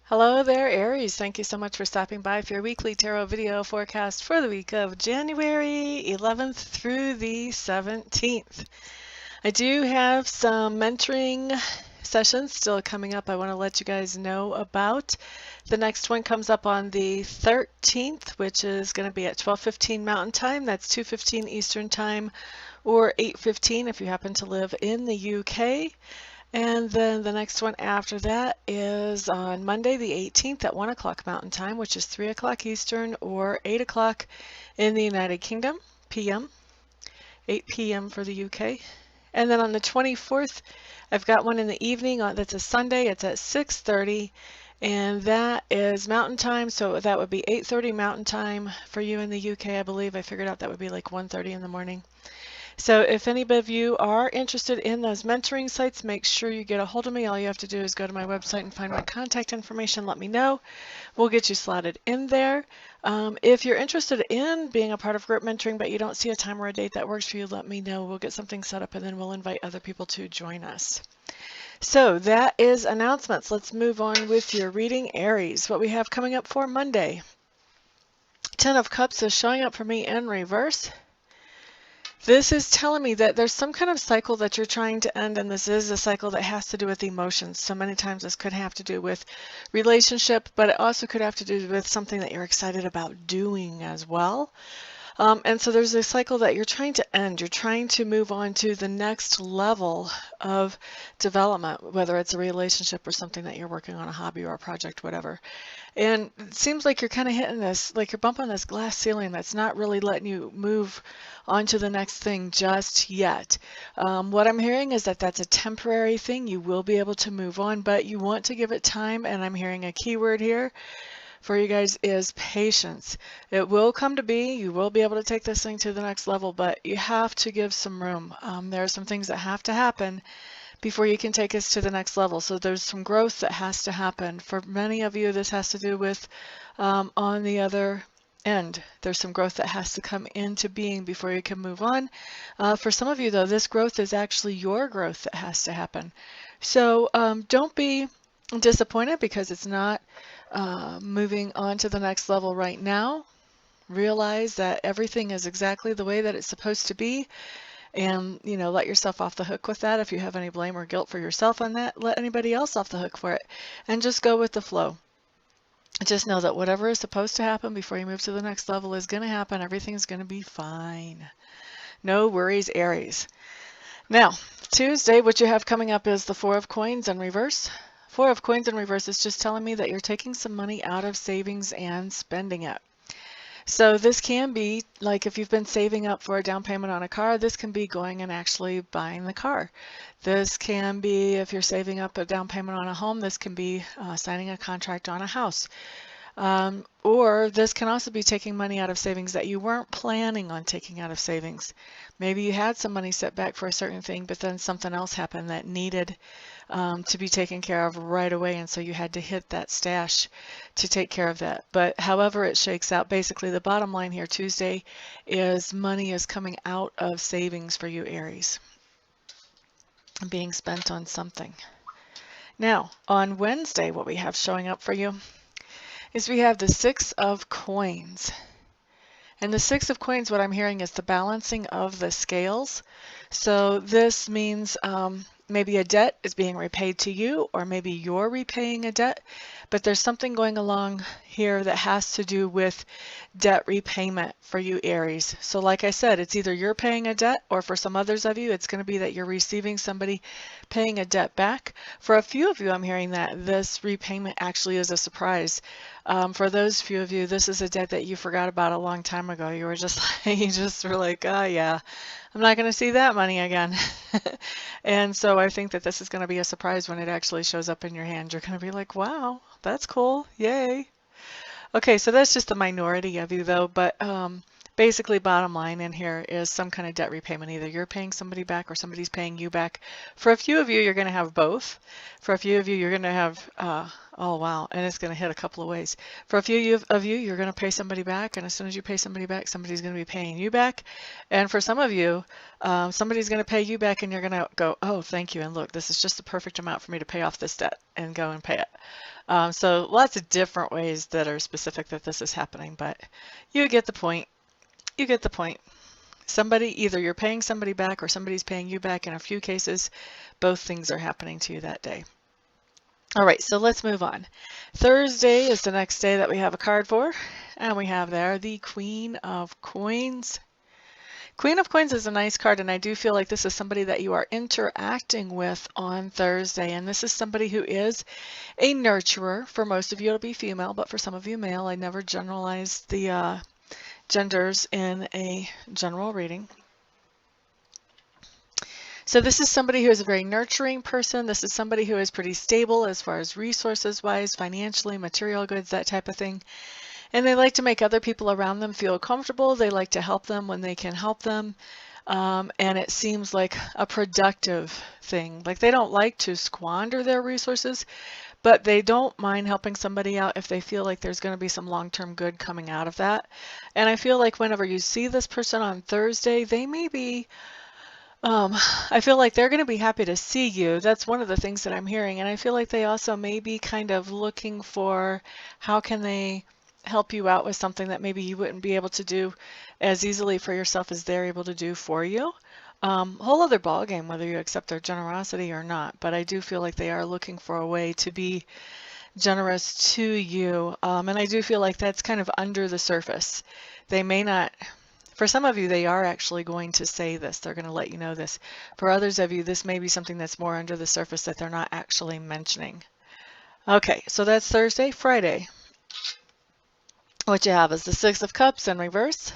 Hello there, Aries. Thank you so much for stopping by for your weekly tarot video forecast for the week of January 11th through the 17th. I do have some mentoring sessions still coming up I want to let you guys know about. The next one comes up on the 13th, which is going to be at 12:15 Mountain Time. That's 2:15 Eastern Time or 8:15 if you happen to live in the UK. And then the next one after that is on Monday the 18th at 1 o'clock Mountain Time, which is 3 o'clock Eastern or 8 o'clock in the United Kingdom, PM, 8 p.m. for the UK. And then on the 24th, I've got one in the evening. That's a Sunday. It's at 6:30, and that is Mountain Time, so that would be 8:30 Mountain Time for you in the UK, I believe. I figured out that would be like 1:30 in the morning. So if any of you are interested in those mentoring sites, make sure you get a hold of me. All you have to do is go to my website and find my contact information. Let me know. We'll get you slotted in there. If you're interested in being a part of group mentoring, but you don't see a time or a date that works for you, let me know. We'll get something set up and then we'll invite other people to join us. So that is announcements. Let's move on with your reading, Aries. What we have coming up for Monday. 10 of Cups is showing up for me in reverse. This is telling me that there's some kind of cycle that you're trying to end, and this is a cycle that has to do with emotions. So many times this could have to do with relationship, but it also could have to do with something that you're excited about doing as well. And so there's a cycle that you're trying to end. You're trying to move on to the next level of development, whether it's a relationship or something that you're working on, a hobby or a project, whatever. And it seems like you're kind of hitting this, like you're bumping this glass ceiling that's not really letting you move on to the next thing just yet. What I'm hearing is that that's a temporary thing. You will be able to move on, but you want to give it time. And I'm hearing a key word here for you guys is patience. It will come to be. You will be able to take this thing to the next level, but you have to give some room. There are some things that have to happen before you can take us to the next level. So there's some growth that has to happen. For many of you, this has to do with on the other end. There's some growth that has to come into being before you can move on. For some of you, though, this growth is actually your growth that has to happen. So don't be disappointed because it's not moving on to the next level right now. Realize that everything is exactly the way that it's supposed to be, and let yourself off the hook with that. If you have any blame or guilt for yourself on that, let anybody else off the hook for it, and just go with the flow. Just know that whatever is supposed to happen before you move to the next level is going to happen. Everything's going to be fine. No worries, Aries. Now, Tuesday, what you have coming up is the Four of Coins in reverse. Four of Coins in reverse is just telling me that you're taking some money out of savings and spending it. So this can be like if you've been saving up for a down payment on a car, this can be going and actually buying the car. This can be if you're saving up a down payment on a home, this can be signing a contract on a house. Or this can also be taking money out of savings that you weren't planning on taking out of savings. Maybe you had some money set back for a certain thing, but then something else happened that needed to be taken care of right away, and so you had to hit that stash to take care of that. But however it shakes out, basically the bottom line here Tuesday is money is coming out of savings for you, Aries, and being spent on something. Now, on Wednesday, what we have showing up for you is we have the Six of Coins. And the Six of Coins, what I'm hearing is the balancing of the scales. So this means maybe a debt is being repaid to you, or maybe you're repaying a debt, but there's something going along here that has to do with debt repayment for you, Aries. So like I said, it's either you're paying a debt, or for some others of you, it's going to be that you're receiving somebody paying a debt back. For a few of you, I'm hearing that this repayment actually is a surprise. For those few of you, this is a debt that you forgot about a long time ago. You were just like, you just were like, oh yeah, I'm not going to see that money again. And so I think that this is going to be a surprise when it actually shows up in your hand. You're going to be like, wow, that's cool. Yay. Okay, so that's just the minority of you though, but basically bottom line in here is some kind of debt repayment. Either you're paying somebody back or somebody's paying you back. For a few of you, you're going to have both. For a few of you, you're going to have, oh wow, and it's going to hit a couple of ways. For a few of you, you're going to pay somebody back, and as soon as you pay somebody back, somebody's going to be paying you back. And for some of you, somebody's going to pay you back, and you're going to go, oh, thank you, and look, this is just the perfect amount for me to pay off this debt, and go and pay it. So lots of different ways that are specific that this is happening, but you get the point. You get the point. Somebody, either you're paying somebody back or somebody's paying you back. In a few cases, both things are happening to you that day. All right, so let's move on. Thursday is the next day that we have a card for, and we have there the Queen of Coins. Queen of Coins is a nice card, and I do feel like this is somebody that you are interacting with on Thursday, and this is somebody who is a nurturer. For most of you, it'll be female, but for some of you, male. I never generalize the genders in a general reading. So this is somebody who is a very nurturing person. This is somebody who is pretty stable as far as resources wise, financially, material goods, that type of thing. And they like to make other people around them feel comfortable. They like to help them when they can help them. And it seems like a productive thing. Like they don't like to squander their resources, but they don't mind helping somebody out if they feel like there's going to be some long-term good coming out of that. And I feel like whenever you see this person on Thursday, they may be, I feel like they're going to be happy to see you. That's one of the things that I'm hearing. And I feel like they also may be kind of looking for how can they help you out with something that maybe you wouldn't be able to do as easily for yourself as they're able to do for you. Whole other ball game whether you accept their generosity or not, but I do feel like they are looking for a way to be generous to you, and I do feel like that's kind of under the surface. They may not, for some of you, they are actually going to say this. They're going to let you know this. For others of you, this may be something that's more under the surface that they're not actually mentioning. Okay, so that's Thursday. Friday, what you have is the Six of Cups in reverse.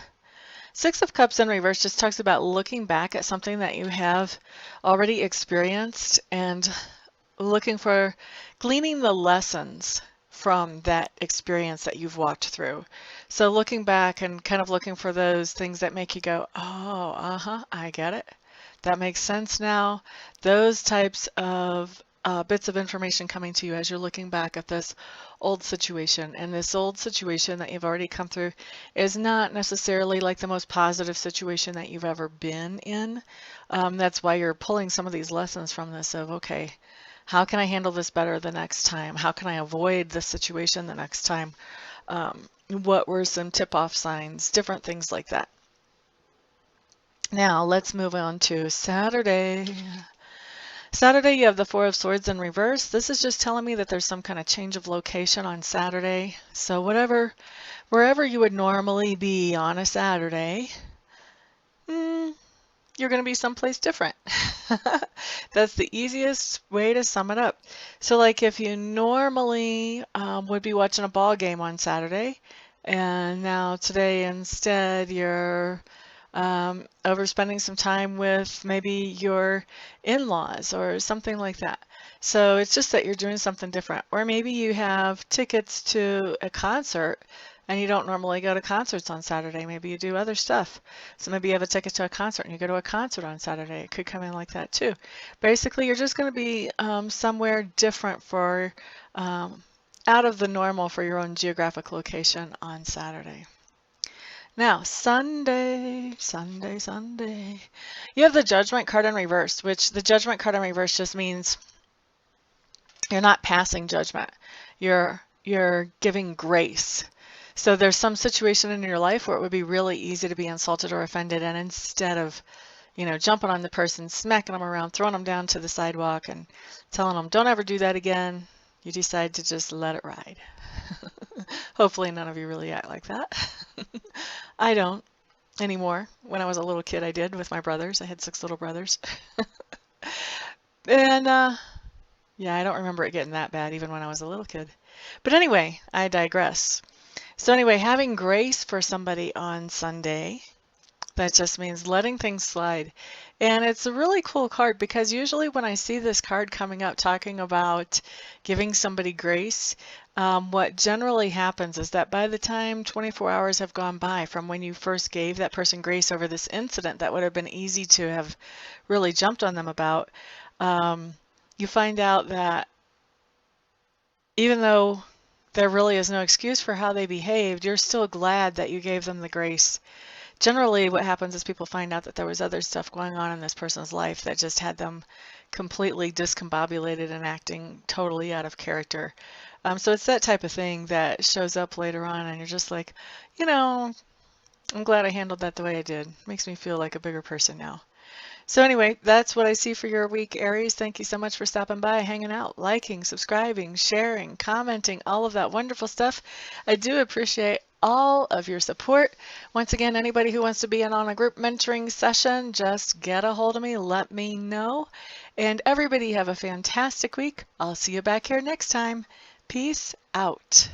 Six of Cups in reverse just talks about looking back at something that you have already experienced and looking for gleaning the lessons from that experience that you've walked through. So looking back and kind of looking for those things that make you go, oh, I get it. That makes sense now. Those types of bits of information coming to you as you're looking back at this old situation. And this old situation that you've already come through is not necessarily like the most positive situation that you've ever been in. That's why you're pulling some of these lessons from this of, okay, how can I handle this better the next time? How can I avoid this situation the next time? What were some tip-off signs? Different things like that. Now let's move on to Saturday. Saturday, you have the Four of Swords in reverse. This is just telling me that there's some kind of change of location on Saturday. So wherever you would normally be on a Saturday, you're going to be someplace different. That's the easiest way to sum it up. So like if you normally would be watching a ball game on Saturday, and now today instead you're over spending some time with maybe your in-laws or something like that. So it's just that you're doing something different. Or maybe you have tickets to a concert and you don't normally go to concerts on Saturday. Maybe you do other stuff. So maybe you have a ticket to a concert and you go to a concert on Saturday. It could come in like that too. Basically, you're just going to be somewhere different for out of the normal for your own geographic location on Saturday. Now, Sunday. You have the Judgment card in reverse, which the Judgment card in reverse just means you're not passing judgment. You're giving grace. So there's some situation in your life where it would be really easy to be insulted or offended, and instead of, jumping on the person, smacking them around, throwing them down to the sidewalk and telling them, don't ever do that again, you decide to just let it ride. Hopefully none of you really act like that. I don't anymore. When I was a little kid, I did with my brothers. I had 6 little brothers. And yeah, I don't remember it getting that bad even when I was a little kid. But anyway, I digress. So anyway, having grace for somebody on Sunday That just means letting things slide. And it's a really cool card because usually when I see this card coming up talking about giving somebody grace, what generally happens is that by the time 24 hours have gone by from when you first gave that person grace over this incident that would have been easy to have really jumped on them about, you find out that even though there really is no excuse for how they behaved, you're still glad that you gave them the grace. Generally, what happens is people find out that there was other stuff going on in this person's life that just had them completely discombobulated and acting totally out of character. So it's that type of thing that shows up later on, and you're just like, you know, I'm glad I handled that the way I did. Makes me feel like a bigger person now. So anyway, that's what I see for your week, Aries. Thank you so much for stopping by, hanging out, liking, subscribing, sharing, commenting, all of that wonderful stuff. I do appreciate all of your support. Once again, anybody who wants to be in on a group mentoring session, just get a hold of me, let me know. And everybody have a fantastic week. I'll see you back here next time. Peace out.